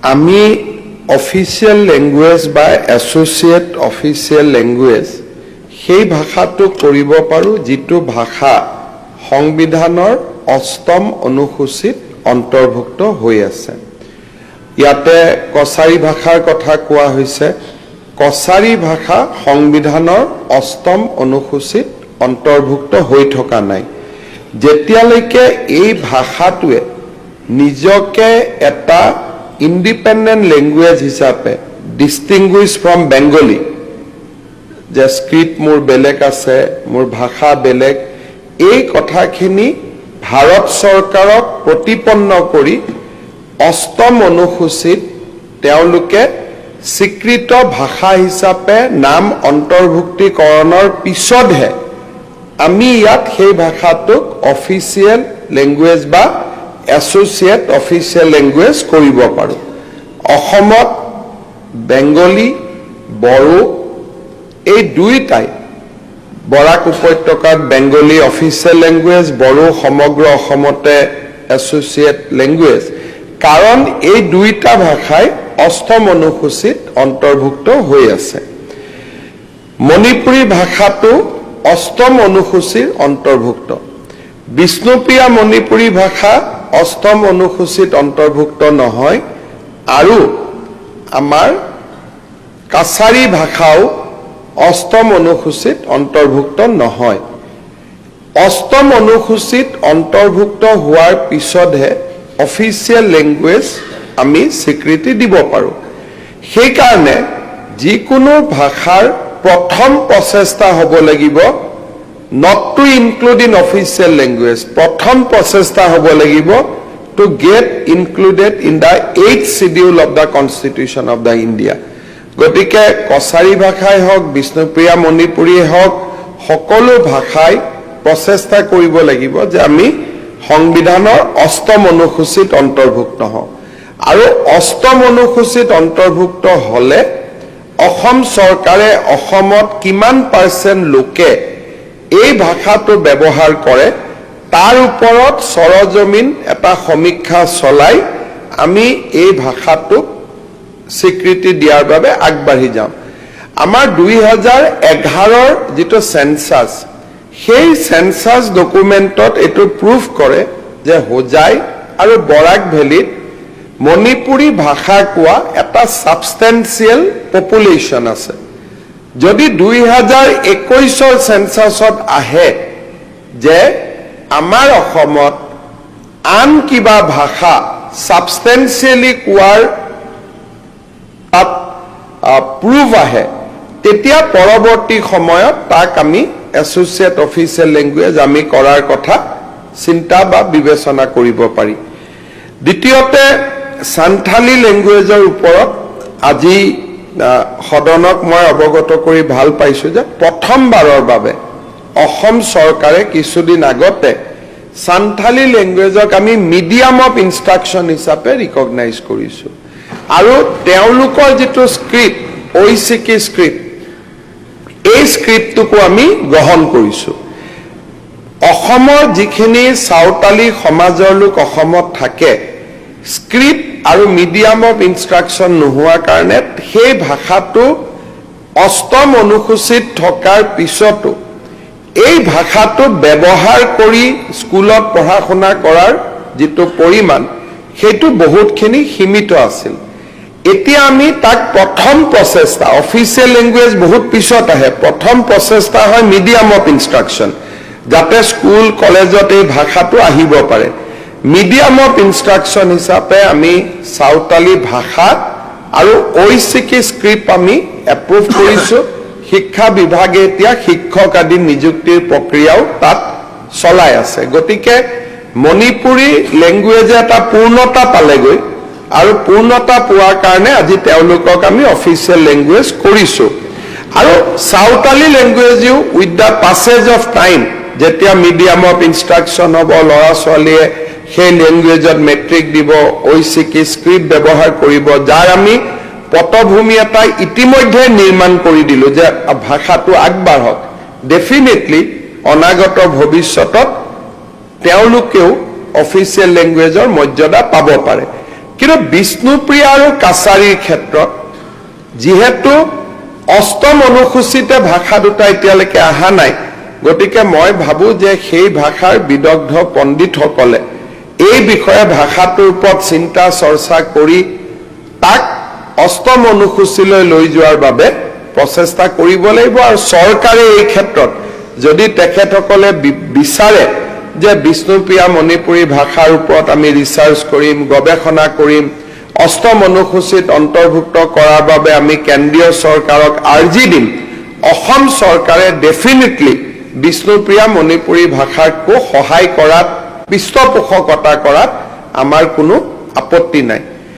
আমি official language বা associate official language সেই ভাষাটো কৰিব পাৰোঁ যিটো ভাষা সংবিধানৰ ৮ম অনুসূচীত অন্তৰ্ভুক্ত হৈ আছে। ইয়াতে কছাৰী ভাষাৰ কথা কোৱা হৈছে। কছাৰী ভাষা সংবিধানৰ ৮ম অনুসূচীত অন্তৰ্ভুক্ত হৈ থকা নাই। যেতিয়ালৈকে এই ভাষাটোৱে নিজকে এটা ইণ্ডিপেণ্ডেণ্ট লেংগুৱেজ হিচাপে ডিষ্টিংগুইছ ফ্ৰম বেংগলী, যে স্ক্ৰিপ্ট মোৰ বেলেগ আছে, মোৰ ভাষা বেলেগ, এই কথাখিনি ভাৰত চৰকাৰক প্ৰতিপন্ন কৰি ৮ম অনুসূচীত তেওঁলোকে স্বীকৃত ভাষা হিচাপে নাম অন্তৰ্ভুক্তিকৰণৰ পিছতহে আমি ইয়াত সেই ভাষাটোক অফিচিয়েল লেংগুৱেজ বা এছ'চিয়েট অফিচিয়েল লেংগুৱেজ কৰিব পাৰোঁ। অসমত বেংগলী, বড়ো এই দুইটাই, বৰাক উপত্যকাত বেংগলী অফিচিয়েল লেংগুৱেজ, বড়ো সমগ্ৰ অসমতে এছ'চিয়েট লেংগুৱেজ, কাৰণ এই দুইটা ভাষাই ৮ম অনুসূচীত অন্তৰ্ভুক্ত হৈ আছে। মণিপুৰী ভাষাটো ৮ম অনুসূচীৰ অন্তৰ্ভুক্ত। বিষ্ণুপ্ৰিয়া মণিপুৰী ভাষা ৮ম অনুসূচীত অন্তৰ্ভুক্ত নহয়, আৰু আমাৰ কাছাৰী ভাষাও ৮ম অনুসূচীত অন্তৰ্ভুক্ত নহয়। ৮ম অনুসূচীত অন্তৰ্ভুক্ত হোৱাৰ পিছতহে অফিচিয়েল লেংগুৱেজ আমি স্বীকৃতি দিব পাৰোঁ। সেইকাৰণে যিকোনো ভাষাৰ প্ৰথম প্ৰচেষ্টা হ'ব লাগিব not to include in official language, প্ৰথম প্ৰচেষ্টা হ'ব লাগিব to get included in the 8th schedule of the Constitution of the India. গতিকে কছাৰী ভাষাই হওক, বিষ্ণুপ্ৰিয়া মণিপুৰী হওক, সকলো ভাষাই প্ৰচেষ্টা কৰিব লাগিব যে আমি সংবিধানৰ ৮ম অনুসূচীত অন্তৰ্ভুক্ত হওঁ। আৰু ৮ম অনুসূচীত অন্তৰ্ভুক্ত হ'লে অসম চৰকাৰে অসমত কিমান % লোকে এই ভাষাটো ব্যৱহাৰ কৰে তাৰ ওপৰত সৰজমিন এটা সমীক্ষা চলাই আমি এই ভাষাটোক স্বীকৃতি দিয়াৰ বাবে আগবাঢ়ি যাম। আমাৰ ২০১১ৰ যিটো সেন্সাস, সেই সেন্সাস ডকুমেণ্টত এইটো প্ৰুফ কৰে যে হোজাই আৰু বৰাক ভেলীত মণিপুৰী ভাষা কোৱা এটা সাবস্টেন্সিয়েল পপুলেশ্যন আছে। যদি ২০২১ৰ সেন্সাসত আহে যে আমাৰ অসমত আন কিবা ভাষা সাবস্টেন্সিয়েলি কোৱাৰ তাত প্ৰুফ আহে, তেতিয়া পৰৱৰ্তী সময়ত তাক আমি এছ'চিয়েট অফিচিয়েল লেংগুৱেজ আমি কৰাৰ কথা চিন্তা বা বিবেচনা কৰিব পাৰি। দ্বিতীয়তে সান্থালী লেংগুৱেজৰ ওপৰত আজি সদনক মই অৱগত কৰি ভাল পাইছোঁ যে প্ৰথমবাৰৰ বাবে অসম চৰকাৰে কিছুদিন আগতে সান্থালী লেংগুৱেজক আমি মিডিয়াম অফ ইনষ্ট্ৰাকশ্যন হিচাপে ৰিকগনাইজ কৰিছোঁ। আৰু তেওঁলোকৰ যিটো স্ক্ৰিপ্ট, ঐচিকি স্ক্ৰিপ্ট, এই স্ক্ৰিপ্টটোকো আমি গ্ৰহণ কৰিছোঁ। অসমৰ যিখিনি সাঁওতালী সমাজৰ লোক অসমত থাকে, স্ক্ৰিপ্ট আৰু মিডিয়াম অফ ইনষ্ট্ৰাকশ্যন নোহোৱাৰ কাৰণে সেই ভাষাটো ৮ম অনুসূচীত থকাৰ পিছতো এই ভাষাটো ব্যৱহাৰ কৰি স্কুলত পঢ়া শুনা কৰাৰ যিটো পৰিমাণ, সেইটো বহুতখিনি সীমিত আছিল। এতিয়া আমি তাক প্ৰথম প্ৰচেষ্টা, অফিচিয়েল লেংগুৱেজ বহুত পিছত আহে, প্ৰথম প্ৰচেষ্টা হয় মিডিয়াম অফ ইনষ্ট্ৰাকশ্যন, যাতে স্কুল কলেজত এই ভাষাটো আহিব পাৰে। মিডিয়াম অফ ইনষ্ট্ৰাকশ্যন হিচাপে আমি সাঁওতালী ভাষা আৰু ঐচিকি স্ক্ৰিপ্ট আমি এপ্ৰুভ কৰিছোঁ। শিক্ষা বিভাগে এতিয়া শিক্ষক আদি নিযুক্তিৰ প্ৰক্ৰিয়াও তাত চলাই আছে। গতিকে মণিপুৰী লেংগুৱেজে এটা পূৰ্ণতা পালেগৈ, আৰু পূৰ্ণতা পোৱাৰ কাৰণে আজি তেওঁলোকক আমি অফিচিয়েল লেংগুৱেজ কৰিছোঁ। আৰু সাঁওতালী লেংগুৱেজেও with the passage of time, যেতিয়া মিডিয়াম অফ ইনষ্ট্ৰাকশ্যন হ'ব, ল'ৰা ছোৱালীয়ে সেই লেংগুৱেজত মেট্ৰিক দিব, ঐচিকি স্ক্ৰিপ্ট ব্যৱহাৰ কৰিব, যাৰ আমি পটভূমি এটা ইতিমধ্যে নিৰ্মাণ কৰি দিলোঁ যে ভাষাটো আগবাঢ়ক। ডেফিনেটলি অনাগত ভৱিষ্যতত তেওঁলোকেও অফিচিয়েল লেংগুৱেজৰ মৰ্যাদা পাব পাৰে। কিন্তু বিষ্ণুপ্ৰিয়া আৰু কাছাৰীৰ ক্ষেত্ৰত যিহেতু অষ্টম অনুসূচিতে ভাষা দুটা এতিয়ালৈকে অহা নাই, গতিকে মই ভাবো যে সেই ভাষাৰ বিদগ্ধ পণ্ডিতসকলে এই বিষয়ে ভাষাটোৰ ওপৰত চিন্তা চৰ্চা কৰি তাক অষ্টম অনুসূচীলৈ লৈ যোৱাৰ বাবে প্ৰচেষ্টা কৰিব লাগিব। আৰু চৰকাৰে এই ক্ষেত্ৰত যদি তেখেতসকলে বিচাৰে যে বিষ্ণুপ্ৰিয়া মণিপুৰী ভাষাৰ ওপৰত আমি ৰিচাৰ্চ কৰিম, গৱেষণা কৰিম, অষ্টম অনুসূচিত অন্তৰ্ভুক্ত কৰাৰ বাবে আমি কেন্দ্ৰীয় চৰকাৰক আৰ্জি দিম, অসম চৰকাৰে ডেফিনেটলি বিষ্ণুপ্ৰিয়া মণিপুৰী ভাষাকো সহায় কৰাত, পৃষ্ঠপোষকতা কৰাত আমাৰ কোনো আপত্তি নাই।